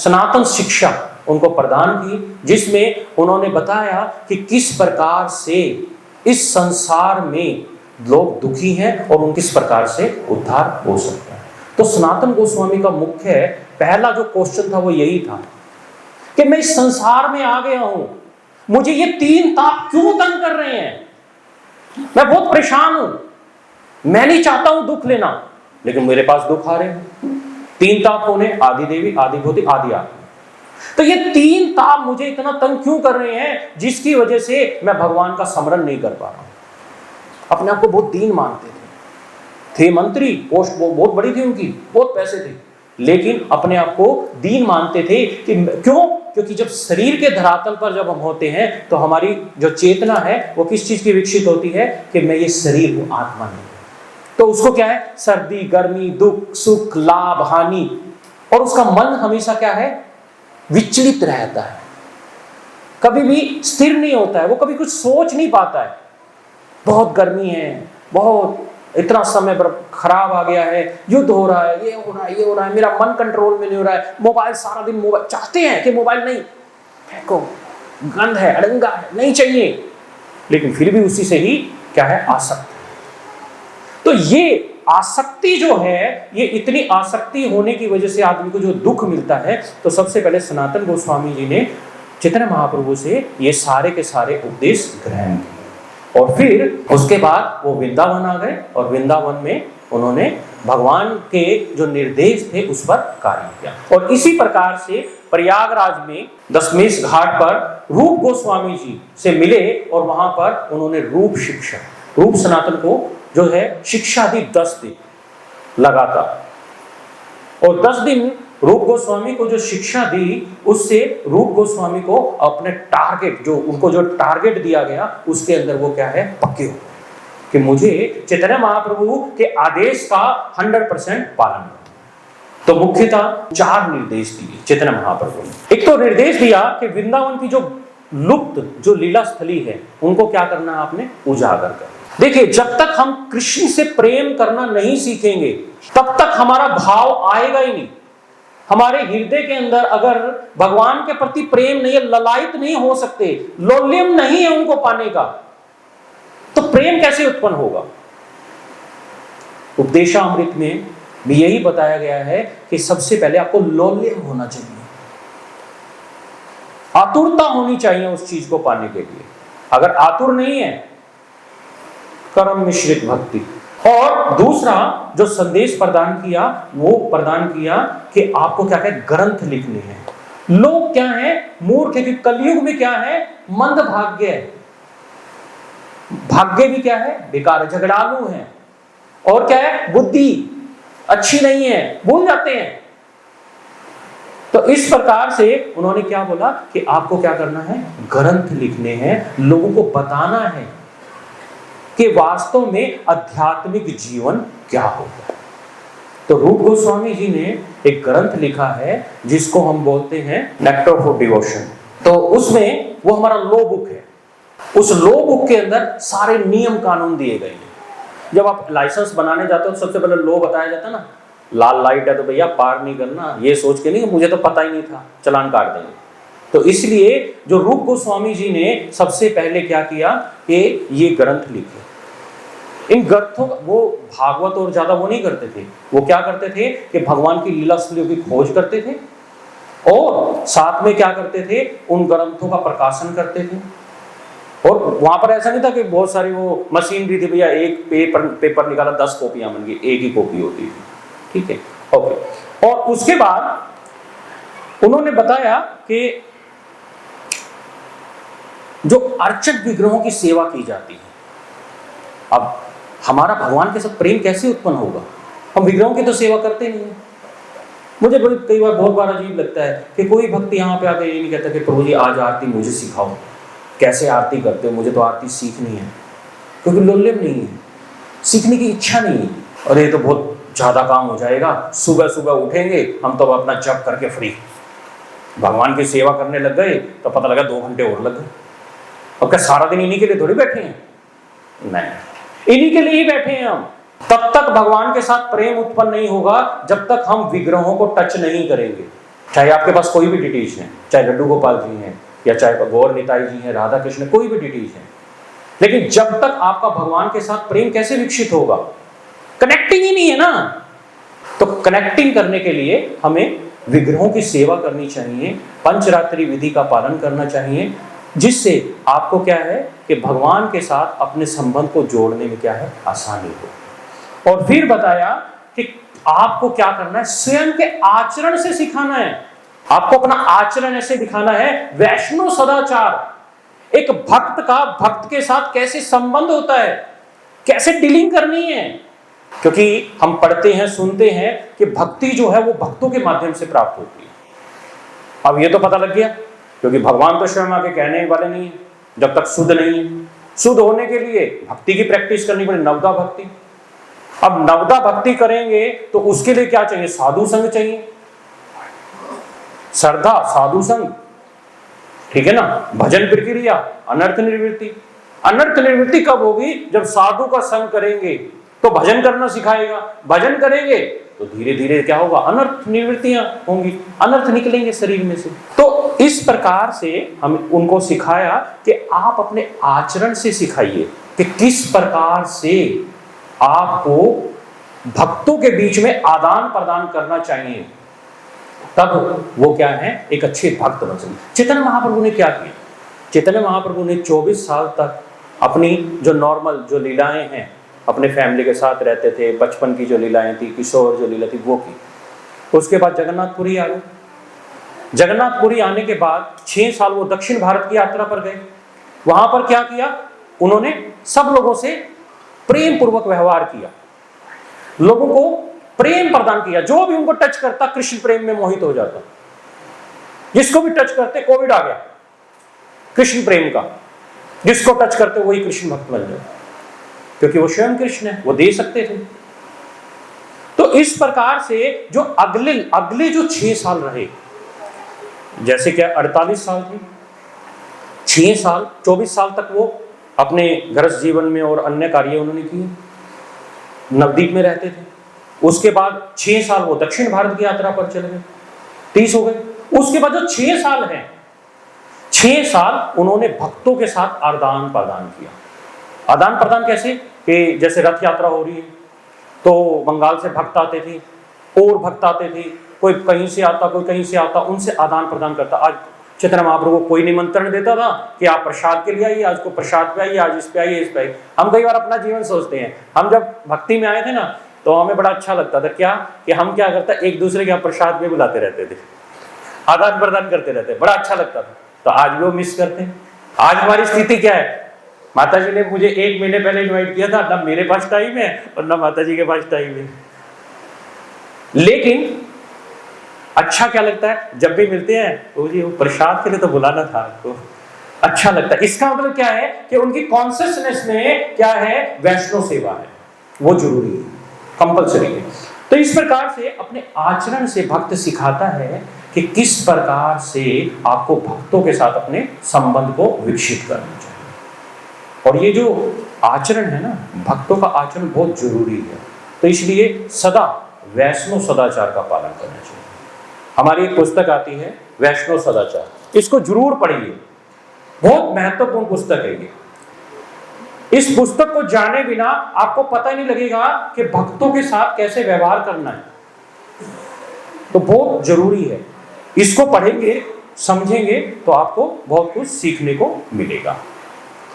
सनातन शिक्षा उनको प्रदान की, जिसमें उन्होंने बताया कि किस प्रकार से इस संसार में लोग दुखी हैं और उन किस प्रकार से उद्धार हो सकता है। तो सनातन गोस्वामी का मुख्य पहला जो क्वेश्चन था वो यही था कि मैं इस संसार में आ गया हूं, मुझे ये तीन ताप क्यों तंग कर रहे हैं, मैं बहुत परेशान हूं, मैं नहीं चाहता हूं दुख लेना, लेकिन मेरे पास दुख आ रहे हैं। तीन ताप होने, आदि देवी, आदि भूति, आदि आत्मा। तो ये तीन ताप मुझे इतना तंग क्यों कर रहे हैं, जिसकी वजह से मैं भगवान का स्मरण नहीं कर पा रहा हूं। अपने आप को बहुत दीन मानते थे मंत्री, पोस्ट बहुत बड़ी थी उनकी, बहुत पैसे थे, लेकिन अपने आप को दीन मानते थे कि क्यों? क्योंकि जब शरीर के धरातल पर जब हम होते हैं तो हमारी जो चेतना है वो किस चीज की विकसित होती है कि मैं ये शरीर हूं, आत्मा नहीं। तो उसको क्या है, सर्दी, गर्मी, दुख, सुख, लाभ, हानि, और उसका मन हमेशा क्या है, विचलित रहता है, कभी भी स्थिर नहीं होता है, वो कभी कुछ सोच नहीं पाता है। बहुत गर्मी है, बहुत इतना समय खराब आ गया है, युद्ध हो रहा है, ये हो रहा है, ये हो रहा है, मेरा मन कंट्रोल में नहीं हो रहा है, मोबाइल सारा दिन, मोबाइल चाहते हैं कि मोबाइल नहीं, फेंको, गंध है, अड़ंगा है, नहीं चाहिए, लेकिन फिर भी उसी से ही क्या है, आसक्त। तो ये आसक्ति जो है, ये इतनी आसक्ति होने की वजह से आदमी को जो दुख मिलता है, तो सबसे पहले सनातन गोस्वामी जी ने चैतन्य महाप्रभु से ये सारे के सारे उपदेश ग्रहण किए, और फिर उसके बाद वो वृंदावन आ गए, और वृंदावन में उन्होंने भगवान के जो निर्देश थे उस पर कार्य किया। और इसी प्रकार से प्रयागराज में दशमेश घाट पर रूप गोस्वामी जी से मिले, और वहां पर उन्होंने रूप शिक्षा, रूप सनातन को जो है शिक्षा दी 10 दिन लगातार, और 10 दिन रूप गोस्वामी को जो शिक्षा दी, उससे रूप गोस्वामी को अपने टारगेट, जो उनको जो टारगेट दिया गया, उसके अंदर वो क्या है, पक्के हो कि मुझे चैतन्य महाप्रभु के आदेश का 100% पालन करना। तो मुख्यतः 4 निर्देश दिए चैतन्य महाप्रभु ने। एक तो निर्देश दिया कि वृंदावन की जो लुप्त जो लीला स्थली है, उनको क्या करना है, आपने उजागर करना। देखिए, जब तक हम कृष्ण से प्रेम करना नहीं सीखेंगे, तब तक हमारा भाव आएगा ही नहीं। हमारे हृदय के अंदर अगर भगवान के प्रति प्रेम नहीं है, ललायित नहीं हो सकते, लोल्यम नहीं है उनको पाने का, तो प्रेम कैसे उत्पन्न होगा? उपदेशामृत में भी यही बताया गया है कि सबसे पहले आपको लोल्यम होना चाहिए, आतुरता होनी चाहिए उस चीज को पाने के लिए। अगर आतुर नहीं है, कर्म मिश्रित भक्ति। और दूसरा जो संदेश प्रदान किया, वो प्रदान किया कि आपको क्या है, ग्रंथ लिखने हैं। लोग क्या है, मूर्ख है, कि कलयुग में क्या है, मंद भाग्य है, भाग्य भी क्या है, बेकार, झगड़ालू है, और क्या है, बुद्धि अच्छी नहीं है, भूल जाते हैं। तो इस प्रकार से उन्होंने क्या बोला कि आपको क्या करना है, ग्रंथ लिखने हैं, लोगों को बताना है कि वास्तव में आध्यात्मिक जीवन क्या होता है। तो रूप गोस्वामी जी ने एक ग्रंथ लिखा है जिसको हम बोलते हैं नेक्टर फॉर डिवोशन। तो उसमें वो हमारा लॉ बुक है, उस लॉ बुक के अंदर सारे नियम कानून दिए गए हैं। जब आप लाइसेंस बनाने जाते हो तो सबसे पहले लॉ बताया जाता है ना, लाल लाइट है तो भैया पार नहीं करना, ये सोच के नहीं मुझे तो पता ही नहीं था, चलान काट देंगे। तो इसलिए जो रूप गोस्वामी जी ने सबसे पहले क्या किया कि ये ग्रंथ लिखे। इन ग्रंथों, वो भागवत और ज्यादा वो नहीं करते थे, वो क्या करते थे कि भगवान की लीला स्थलियों की खोज करते थे, और साथ में क्या करते थे, उन ग्रंथों का प्रकाशन करते थे। और वहां पर ऐसा नहीं था कि बहुत सारी वो मशीन भी थी, भैया एक पेपर निकाला 10 कॉपियां बन गई, एक ही कॉपी होती थी, ठीक है, ओके। और उसके बाद उन्होंने बताया कि जो अर्चक विग्रहों की सेवा की जाती है, अब हमारा भगवान के साथ प्रेम कैसे उत्पन्न होगा, हम विग्रहों की तो सेवा करते नहीं है। मुझे कई बार बहुत बार अजीब लगता है कि कोई भक्त यहाँ पे आकर ये नहीं कहता कि प्रभु जी आज आरती मुझे सिखाओ, कैसे आरती करते हो, मुझे तो आरती सीखनी है, क्योंकि लोल्यम नहीं है, सीखने की इच्छा नहीं है, और ये तो बहुत ज्यादा काम हो जाएगा, सुबह सुबह उठेंगे हम तो अपना जप करके फ्री, भगवान की सेवा करने लग गए तो पता लगा 2 घंटे और लग गए। और क्या सारा दिन इन्हीं के लिए थोड़ी बैठे हैं? नहीं, इन्हीं के लिए ही बैठे हैं हम। तब तक भगवान के साथ प्रेम उत्पन्न नहीं होगा जब तक हम विग्रहों को टच नहीं करेंगे। चाहे आपके पास कोई भी डिटीज है, चाहे लड्डू गोपाल जी हैं या चाहे गौर निताई जी हैं, राधा कृष्ण, कोई भी डिटीज है, लेकिन जब तक आपका भगवान के साथ प्रेम कैसे विकसित होगा? कनेक्टिंग ही नहीं है ना। तो कनेक्टिंग करने के लिए हमें विग्रहों की सेवा करनी चाहिए, पंचरात्रि विधि का पालन करना चाहिए, जिससे आपको क्या है कि भगवान के साथ अपने संबंध को जोड़ने में क्या है, आसानी हो। और फिर बताया कि आपको क्या करना है, स्वयं के आचरण से सिखाना है। आपको अपना आचरण ऐसे दिखाना है, वैष्णव सदाचार। एक भक्त का भक्त के साथ कैसे संबंध होता है, कैसे डीलिंग करनी है। क्योंकि हम पढ़ते हैं, सुनते हैं कि भक्ति जो है वो भक्तों के माध्यम से प्राप्त होती है। अब ये तो पता लग गया, क्योंकि भगवान तो स्वयं आके कहने वाले नहीं है जब तक शुद्ध नहीं है। शुद्ध होने के लिए भक्ति की प्रैक्टिस करनी पड़े, नवदा भक्ति। अब नवदा भक्ति करेंगे तो उसके लिए क्या चाहिए? साधु संग चाहिए, श्रद्धा, साधु संग, ठीक है ना। भजन प्रक्रिया, अनर्थ निवृत्ति। अनर्थ निवृत्ति कब होगी? जब साधु का संग करेंगे तो भजन करना सिखाएगा, भजन करेंगे तो धीरे धीरे क्या होगा, अनर्थ निवृत्तियां होंगी, अनर्थ निकलेंगे शरीर में से। तो इस प्रकार से हम उनको सिखाया कि आप अपने आचरण से सिखाइए कि किस प्रकार से आपको भक्तों के बीच में आदान प्रदान करना चाहिए, तब वो क्या है, एक अच्छे भक्त बन सके। चैतन्य महाप्रभु ने क्या किया? चैतन्य महाप्रभु ने 24 साल तक अपनी जो नॉर्मल जो लीलाएं हैं, अपने फैमिली के साथ रहते थे, बचपन की जो लीलाएं थी, किशोर जो लीला थी वो की। उसके बाद जगन्नाथपुरी आ गए। जगन्नाथपुरी आने के बाद 6 साल वो दक्षिण भारत की यात्रा पर गए। वहां पर क्या किया उन्होंने? सब लोगों से प्रेम पूर्वक व्यवहार किया, लोगों को प्रेम प्रदान किया। जो भी उनको टच करता कृष्ण प्रेम में मोहित हो जाता। जिसको भी टच करते, कोविड आ गया कृष्ण प्रेम का, जिसको टच करते वही कृष्ण भक्त बन जाता, क्योंकि वो स्वयं कृष्ण है, वो दे सकते थे। तो इस प्रकार से जो अगले जो 6 साल रहे, जैसे क्या 48 साल थे, 6 साल 24 साल तक वो अपने गृहस्थ जीवन में और अन्य कार्य उन्होंने किए, नवद्वीप में रहते थे। उसके बाद 6 साल वो दक्षिण भारत की यात्रा पर चले गए, 30 हो गए। उसके बाद जो 6 साल हैं, 6 साल उन्होंने भक्तों के साथ आदान प्रदान किया। आदान प्रदान कैसे? कि जैसे रथ यात्रा हो रही है तो बंगाल से भक्त आते थे और भक्त आते थे, कोई कहीं से आता, कोई कहीं से आता, उनसे आदान प्रदान करता। आज चैतन्य महाप्रभु को कोई निमंत्रण देता था कि आप प्रसाद के लिए आइए, आज को प्रसाद पे आइए, आज इस पे आइए, इस पे आइए। हम कई बार अपना जीवन सोचते हैं, हम जब भक्ति में आए थे ना तो हमें बड़ा अच्छा लगता था क्या कि हम क्या करते, एक दूसरे के यहाँ प्रसाद में बुलाते रहते थे, आदान प्रदान करते रहते, बड़ा अच्छा लगता था। तो आज भी वो मिस करते हैं। आज हमारी स्थिति क्या है? माता जी ने मुझे 1 महीने पहले इनवाइट किया था, ना मेरे पास टाइम है और ना माता जी के पास टाइम है। लेकिन अच्छा क्या लगता है, जब भी मिलते हैं तो जी वो प्रसाद के लिए तो बुलाना था आपको, अच्छा लगता है। इसका मतलब क्या है कि उनकी कॉन्शियसनेस में क्या है, वैष्णव सेवा है, वो जरूरी है, कंपल्सरी है। तो इस प्रकार से अपने आचरण से भक्त सिखाता है कि किस प्रकार से आपको भक्तों के साथ अपने संबंध को विकसित करना चाहिए। और ये जो आचरण है ना, भक्तों का आचरण बहुत जरूरी है। तो इसलिए सदा वैष्णव सदाचार का पालन करना चाहिए। हमारी एक पुस्तक आती है वैष्णव सदाचार, इसको जरूर पढ़िए, बहुत महत्वपूर्ण पुस्तक है ये। इस पुस्तक को जाने बिना आपको पता नहीं लगेगा कि भक्तों के साथ कैसे व्यवहार करना है, तो बहुत जरूरी है। इसको पढ़ेंगे, समझेंगे तो आपको बहुत कुछ सीखने को मिलेगा।